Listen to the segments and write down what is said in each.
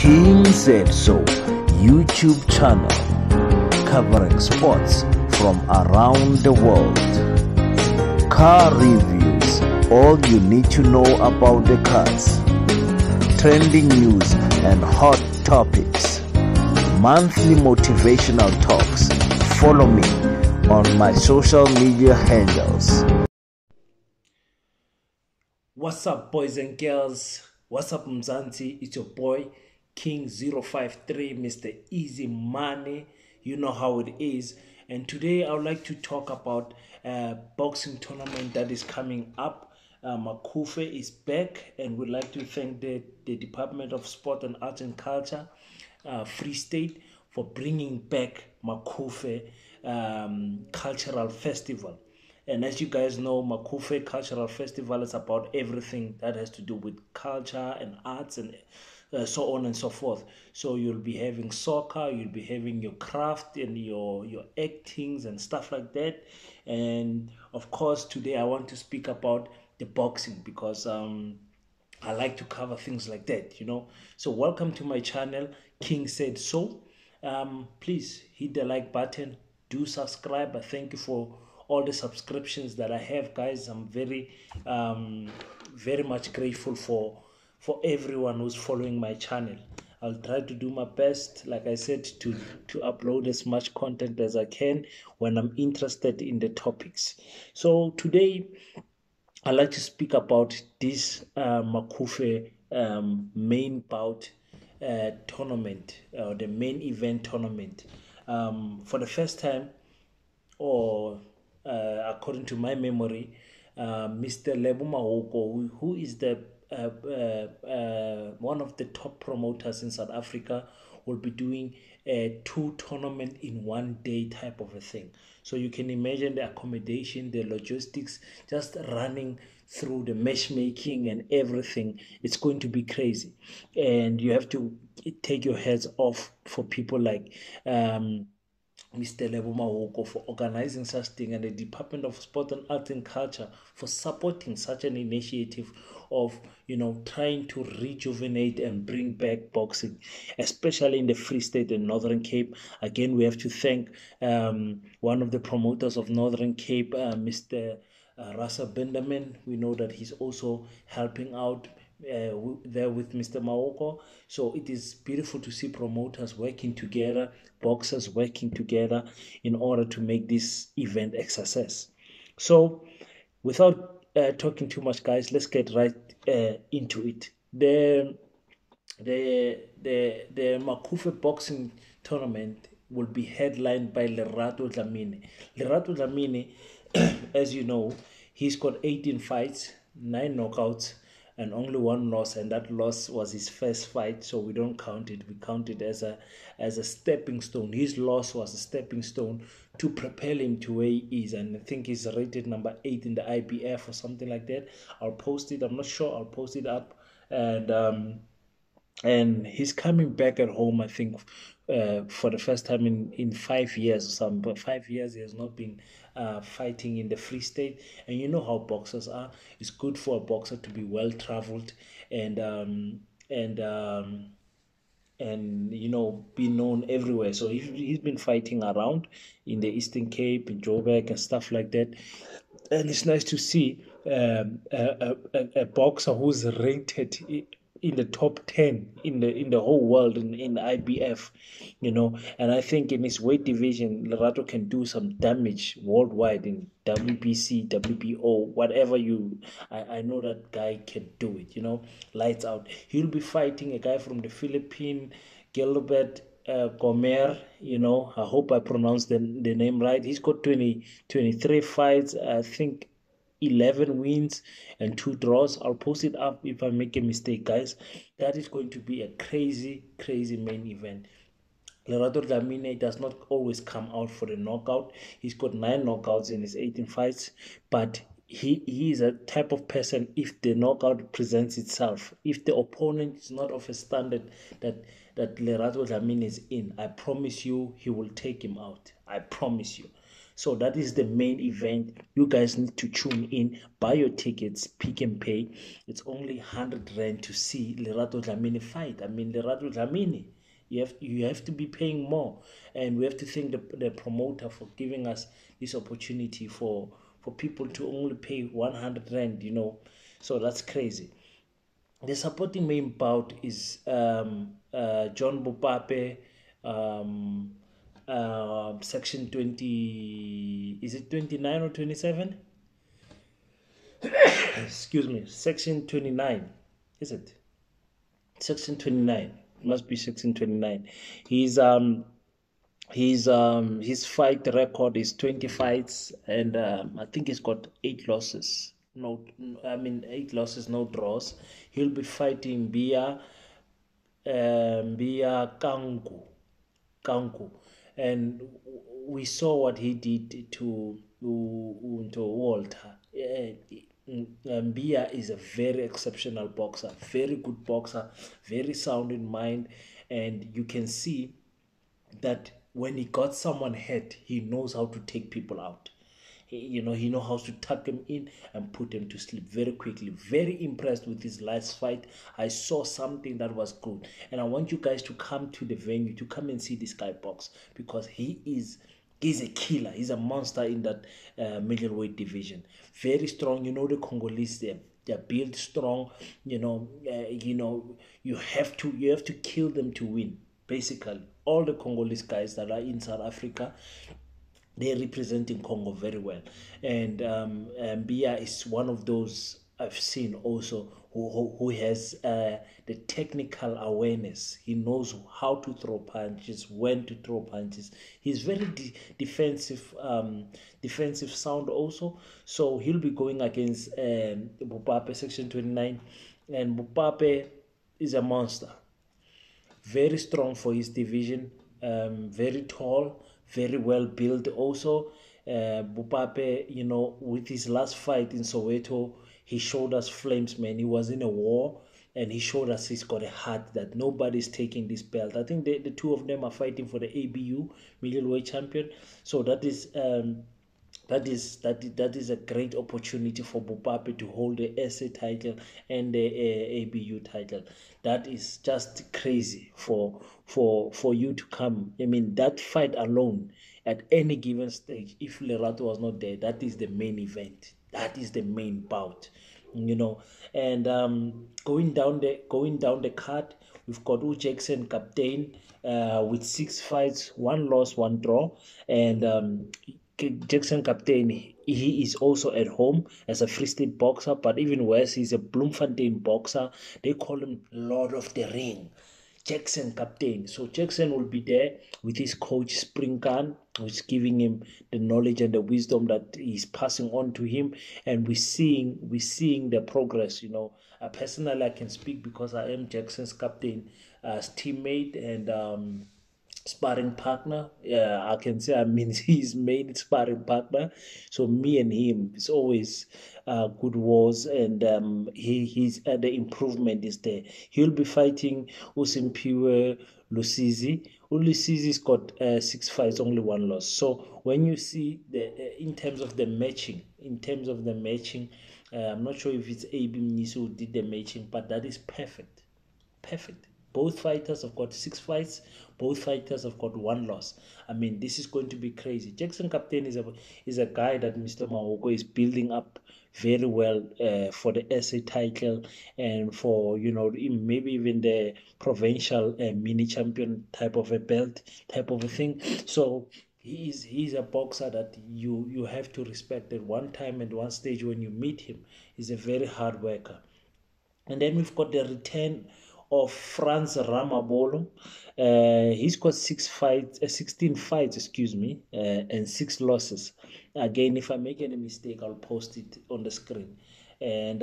King Said So YouTube channel covering sports from around the world. Car reviews, all you need to know about the cars. Trending news and hot topics. Monthly motivational talks. Follow me on my social media handles. What's up, boys and girls? What's up, Mzansi? It's your boy King053, Mr. Easy Money. You know how it is. And today I would like to talk about a boxing tournament that is coming up. Macufe is back, and we'd like to thank the Department of Sport and Arts and Culture, Free State, for bringing back Macufe Cultural Festival. And as you guys know, Macufe Cultural Festival is about everything that has to do with culture and arts and so on and so forth. So you'll be having soccer, you'll be having your craft and your actings and stuff like that. And of course, today I want to speak about the boxing because I like to cover things like that, you know. So welcome to my channel, King Said So. Please hit the like button, do subscribe. I thank you for all the subscriptions that I have, guys. I'm very much grateful for everyone who's following my channel. I'll try to do my best, like I said, to upload as much content as I can when I'm interested in the topics. So today I'd like to speak about this Macufe main bout tournament, the main event tournament. For the first time, or according to my memory, Mr. Lebo Mahoko, who is the one of the top promoters in South Africa, will be doing a 2 tournament in 1 day type of a thing. So you can imagine the accommodation, the logistics, just running through the matchmaking and everything. It's going to be crazy, and you have to take your heads off for people like Mr. Lebo Mahoko for organizing such thing, and the Department of Sport and Art and Culture for supporting such an initiative of, you know, trying to rejuvenate and bring back boxing, especially in the Free State and Northern Cape. Again, we have to thank one of the promoters of Northern Cape, Mr. Rasa Benderman. We know that he's also helping out there with Mr. Maoko. So it is beautiful to see promoters working together, boxers working together in order to make this event a success. So without talking too much, guys, let's get right into it. The Macufe boxing tournament will be headlined by Lerato Dlamini. Lerato Dlamini, as you know, he's got 18 fights, 9 knockouts, and only 1 loss, and that loss was his first fight, so we don't count it. We count it as a stepping stone. His loss was a stepping stone to propel him to where he is, and I think he's rated number 8 in the IBF or something like that. I'll post it. I'm not sure. I'll post it up, and he's coming back at home, I think, for the first time in 5 years or something. But 5 years he has not been fighting in the Free State, and you know how boxers are. It's good for a boxer to be well traveled and you know, be known everywhere. So he's been fighting around in the Eastern Cape, in Joburg and stuff like that. And it's nice to see a boxer who's rated in the top 10 in the whole world in IBF, you know. And I think in his weight division, Lerato can do some damage worldwide in WBC, WBO, whatever you. I know that guy can do it, you know, lights out. He'll be fighting a guy from the Philippines, Gilbert Gomer, you know. I hope I pronounced the name right. He's got 23 fights, I think 11 wins and 2 draws. I'll post it up if I make a mistake, guys. That is going to be a crazy main event. Lerato Dlamini does not always come out for the knockout. He's got 9 knockouts in his 18 fights, but he is a type of person, if the knockout presents itself, if the opponent is not of a standard that Lerato Dlamini is in, I promise you he will take him out. I promise you. So that is the main event. You guys need to tune in, buy your tickets, Pick and Pay. It's only 100 Rand to see Lerato Dlamini fight. I mean, Lerato Dlamini, you have to be paying more. And we have to thank the promoter for giving us this opportunity for people to only pay 100 Rand, So that's crazy. The supporting main bout is John Bupape, section 20, is it 29 or 27? Excuse me, section 29, is it? Section 29, must be section 29. His fight record is 20 fights, and I think he's got 8 losses. No, I mean 8 losses, no draws. He'll be fighting Bia Kanku, and we saw what he did to Walter. Bia is a very exceptional boxer, very good boxer, very sound in mind, and you can see that when he got someone hurt, he knows how to take people out. He knows how to tuck them in and put them to sleep very quickly. Very impressed with his last fight. I saw something that was good, and I want you guys to come to the venue to come and see this guy box, because he's a killer. He's a monster in that middleweight division. Very strong. The Congolese, they're built strong. You have to kill them to win. Basically, all the Congolese guys that are in South Africa, they're representing Congo very well. And Bia is one of those I've seen also who has the technical awareness. He knows how to throw punches, when to throw punches. He's very defensive sound also. So he'll be going against Bupape, section 29. And Bupape is a monster. Very strong for his division, very tall, very well built also. Bupape, with his last fight in Soweto, he showed us flames, man. He was in a war, and he showed us he's got a heart that nobody's taking this belt. I think the two of them are fighting for the ABU middleweight champion. So that is a great opportunity for Bupape to hold the SA title and the ABU title. That is just crazy for you to come. I mean, that fight alone, at any given stage, if Lerato was not there, that is the main event. That is the main bout. And going down the card, we've got Jackson Captain with 6 fights, 1 loss, 1 draw, and Jackson Captain, he is also at home as a Free State boxer, but even worse, he's a Bloemfontein boxer. They call him Lord of the Ring, Jackson Captain. So Jackson will be there with his coach Springkan, who's giving him the knowledge and the wisdom that he's passing on to him, and we're seeing the progress. Personally, I can speak because I am Jackson's captain, teammate, and sparring partner. Yeah, I can say his main sparring partner. So me and him, it's always good wars, and he's the improvement is there. He'll be fighting Usimpiwe Lusizi. Lusizi's got 6 fights, only 1 loss. So when you see in terms of the matching, I'm not sure if it's AB Mniso who did the matching, but that is perfect. Perfect. Both fighters have got 6 fights. Both fighters have got 1 loss. I mean, this is going to be crazy. Jackson Captain is a guy that Mr. Mahoko is building up very well for the SA title, and for maybe even the provincial mini champion type of a belt, type of a thing. So he's a boxer that you have to respect. At one time and one stage when you meet him, he's a very hard worker. And then we've got the return of Franz Ramabolo. He's got 16 fights, and 6 losses. Again, if I make any mistake, I'll post it on the screen. And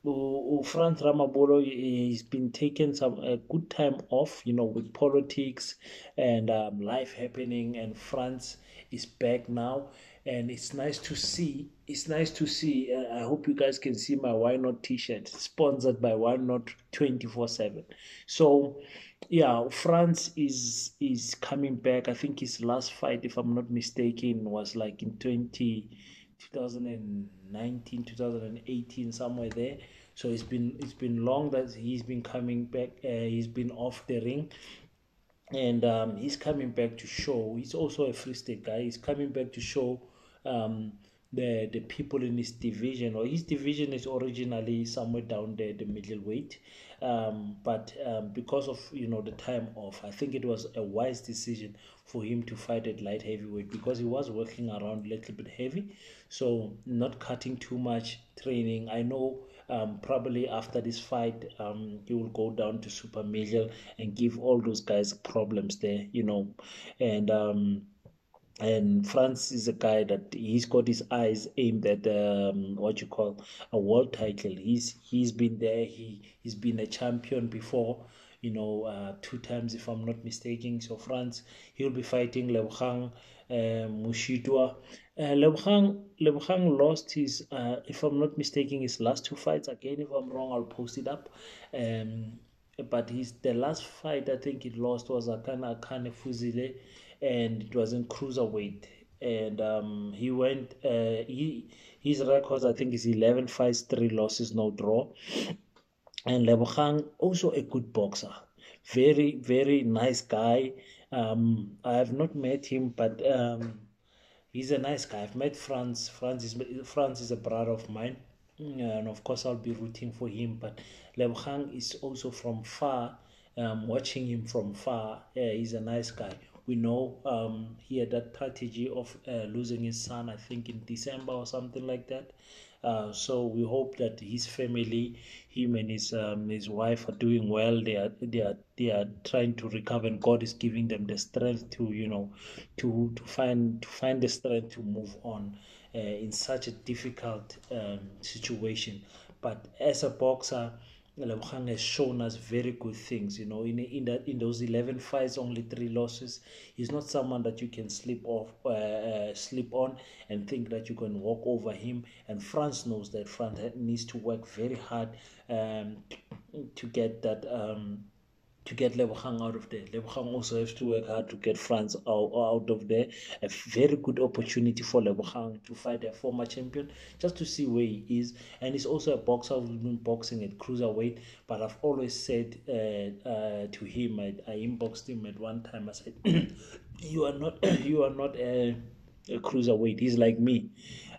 Franz Ramabolo, he's been taking a good time off, with politics and life happening, and Franz is back now, and it's nice to see it's nice to see. I hope you guys can see my Why Not T-shirt, sponsored by Why Not 24/7. So, yeah, France is coming back. I think his last fight, if I'm not mistaken, was like in 2019, 2018, somewhere there. So it's been long that he's been coming back. He's been off the ring, and he's coming back to show. He's also a Free State guy. He's coming back to show um, the people in his division, or his division is originally somewhere down there, the middleweight. But because of the time off, I think it was a wise decision for him to fight at light heavyweight, because he was working around a little bit heavy, so not cutting too much training. I know probably after this fight, he will go down to super middle and give all those guys problems there, and France is a guy that he's got his eyes aimed at what you call a world title. He's been there. He's been a champion before, 2 times if I'm not mistaken. So France, he'll be fighting Leblanc Mushidwa. Leblanc lost his, if I'm not mistaken, his last 2 fights. Again, if I'm wrong, I'll post it up. But the last fight I think he lost was Akane Fuzile, and it was in cruiserweight. And he went. His records I think is 11 fights, 3 losses, no draw. And Lebogang also a good boxer, very very nice guy. I have not met him, but he's a nice guy. I've met Franz. Franz is a brother of mine, and of course I'll be rooting for him. But Lebogang is also from far. Watching him from far, he's a nice guy. We know he had that tragedy of losing his son, I think in December or something like that. So we hope that his family, him and his wife are doing well. They are trying to recover, and God is giving them the strength to find the strength to move on in such a difficult situation. But as a boxer, Lebogang has shown us very good things. In those 11 fights, only 3 losses. He's not someone that you can sleep on and think that you can walk over him. And France knows that. France needs to work very hard to get that. To get Lebogang out of there. Lebogang also has to work hard to get France out of there. A very good opportunity for Lebogang to fight a former champion, just to see where he is. And he's also a boxer who's been boxing at cruiserweight. But I've always said to him, I inboxed him at one time. I said, "You are not, you are not a cruiserweight. He's like me.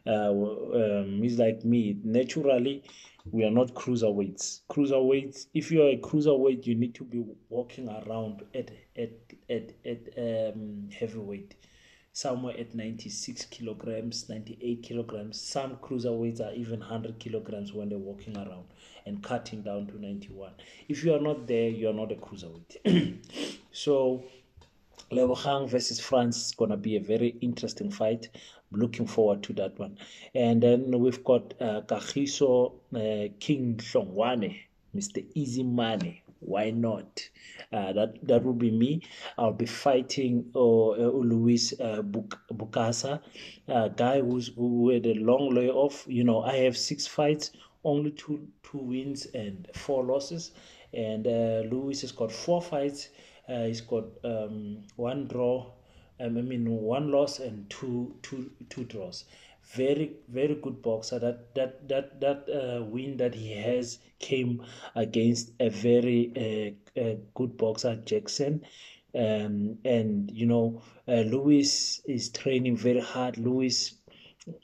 He's like me. Naturally, we are not cruiserweights. Cruiserweights. If you are a cruiserweight, you need to be walking around at heavyweight, somewhere at 96 kilograms, 98 kilograms. Some cruiserweights are even 100 kilograms when they're walking around and cutting down to 91. If you are not there, you are not a cruiserweight. So Lebogang versus France is going to be a very interesting fight. I'm looking forward to that one. And then we've got Kagiso King Hlongwane, Mr. Easy Money. Why not? That will be me. I'll be fighting Luis Bukasa, a guy who had a long layoff. I have 6 fights, only two wins and 4 losses. And Luis has got 4 fights. He's got 1 draw, 1 loss and two draws. Very very good boxer. That win that he has came against a very good boxer, Jackson. And Luis is training very hard. Luis,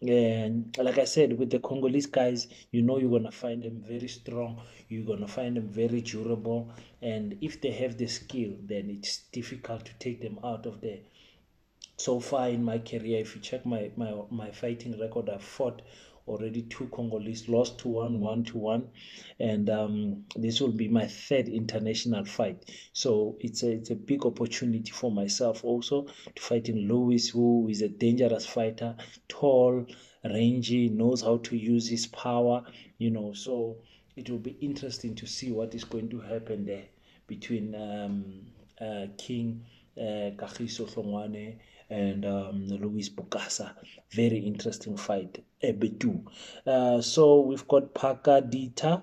and like I said, with the Congolese guys, you're gonna find them very strong. You're gonna find them very durable, and if they have the skill, then it's difficult to take them out of there. So far in my career, if you check my fighting record, I've fought already 2 Congolese, lost to one, won to one, and this will be my 3rd international fight. So it's a big opportunity for myself also to fight in Lewis, who is a dangerous fighter, tall, rangy, knows how to use his power. So it will be interesting to see what is going to happen there between King Kagiso Hlongwane and Luis Bukasa. Very interesting fight. Ebetu. So we've got Paka Dita.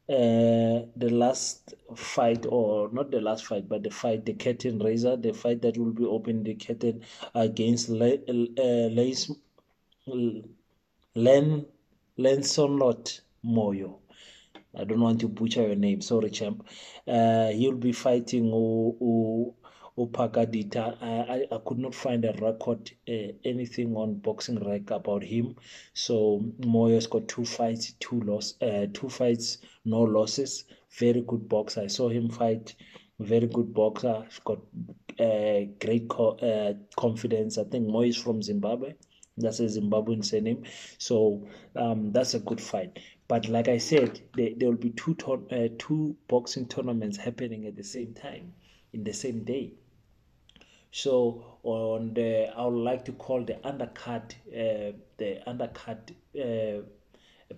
The last fight, or not the last fight, but the fight, the curtain raiser, the fight that will be opening the curtain against Len Lancelot Moyo. I don't want to butcher your name. Sorry, champ. He'll be fighting Pagadita. I could not find a record, anything on Boxing Rec about him. So Moyo's got 2 fights, 2 fights, no losses. Very good boxer. I saw him fight. Very good boxer. He's got great confidence. I think Moyo is from Zimbabwe. That's a Zimbabwean surname. So that's a good fight. But like I said, there will be two boxing tournaments happening at the same time, in the same day. So I would like to call the undercard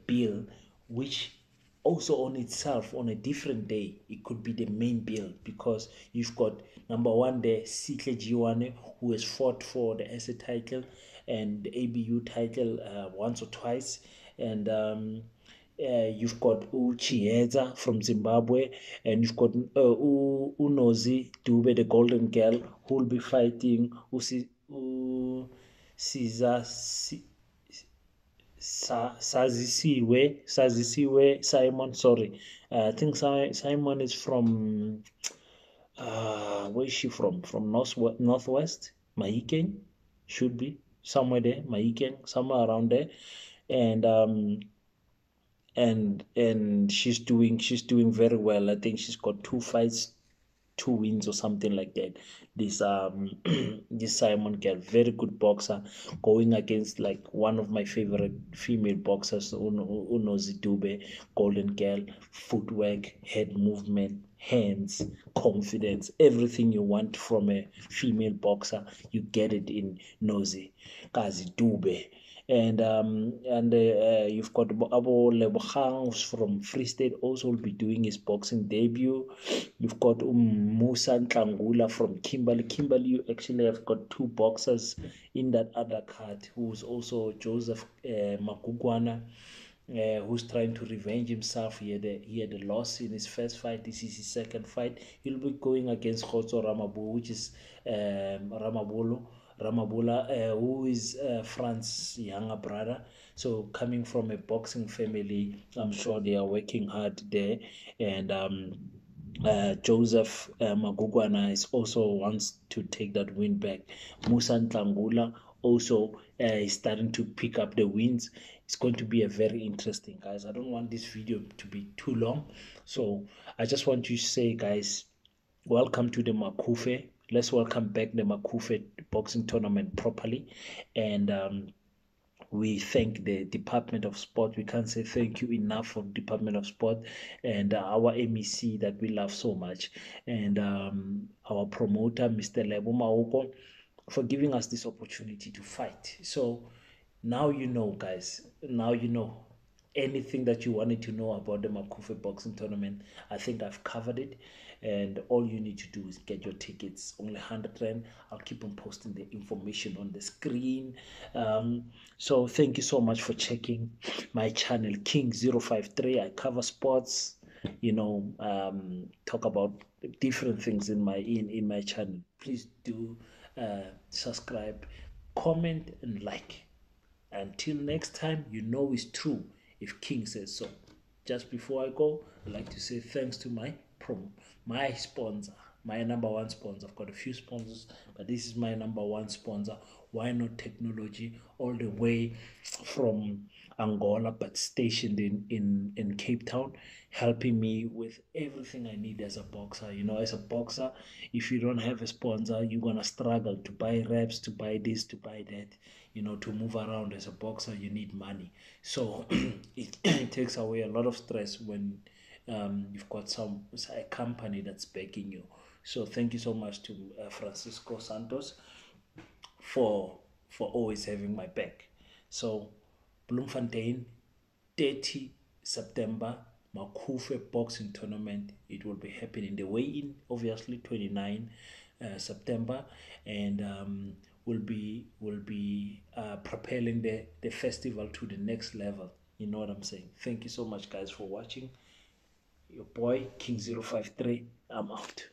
bill, which also on itself on a different day it could be the main bill, because you've got number one there Sihle Jiwane, who has fought for the SA title and the ABU title once or twice, and you've got Chieza from Zimbabwe, and you've got Unozi Dube, the Golden Girl, who will be fighting Caesar Sazisiwe Simon. Sorry, I think Simon is from where is she from? From northwest, Mahikeng, should be somewhere there, Mahikeng, somewhere around there, and she's doing very well. I think she's got 2 fights, 2 wins or something like that. This this Simon girl, very good boxer, going against like one of my favorite female boxers, Unozi Dube, Golden Girl, footwork, head movement, hands, confidence, everything you want from a female boxer, you get it in Nozi Kazi Dube. And you've got Abo Lebogang from Free State, also will be doing his boxing debut. You've got Musa Ntlangula from Kimberley. Kimberley, you actually have got 2 boxers in that other card, who's also Joseph Makugwana, who's trying to revenge himself. He had a loss in his first fight. This is his second fight. He'll be going against Khotso Ramabo, which is Ramabula, who is France's younger brother. So coming from a boxing family, I'm sure they are working hard there. And Joseph Magugwana is also wants to take that win back. Musa Ntlangula also is starting to pick up the wins. It's going to be a very interesting, guys. I don't want this video to be too long, so I just want to say, guys, welcome to the Macufe. Let's welcome back the Macufe boxing tournament properly, and we thank the Department of Sport. We can't say thank you enough for Department of Sport and our MEC that we love so much, and our promoter, Mr. Lebo Maoko, for giving us this opportunity to fight. So now you know, guys. Now you know anything that you wanted to know about the Macufe boxing tournament. I think I've covered it, and all you need to do is get your tickets. Only 100 Rand. I'll keep on posting the information on the screen. So thank you so much for checking my channel, King053. I cover sports, talk about different things in my channel. Please do subscribe, comment, and like. Until next time, it's true if King says so. Just before I go, I'd like to say thanks to my sponsor, my number one sponsor. I've got a few sponsors, but this is my number one sponsor. Why Not Technology, all the way from Angola, but stationed in Cape Town, helping me with everything I need as a boxer. As a boxer, if you don't have a sponsor, you're gonna struggle to buy reps, to buy this, to buy that. To move around as a boxer, you need money. So it takes away a lot of stress when you've got a company that's backing you. So thank you so much to Francisco Santos for always having my back. So Bloemfontein, 30 September, Macufe boxing tournament. It will be happening. The weigh-in, obviously, 29. September, and will be propelling the festival to the next level. You know what I'm saying? Thank you so much, guys, for watching. Your boy King 053. I'm out.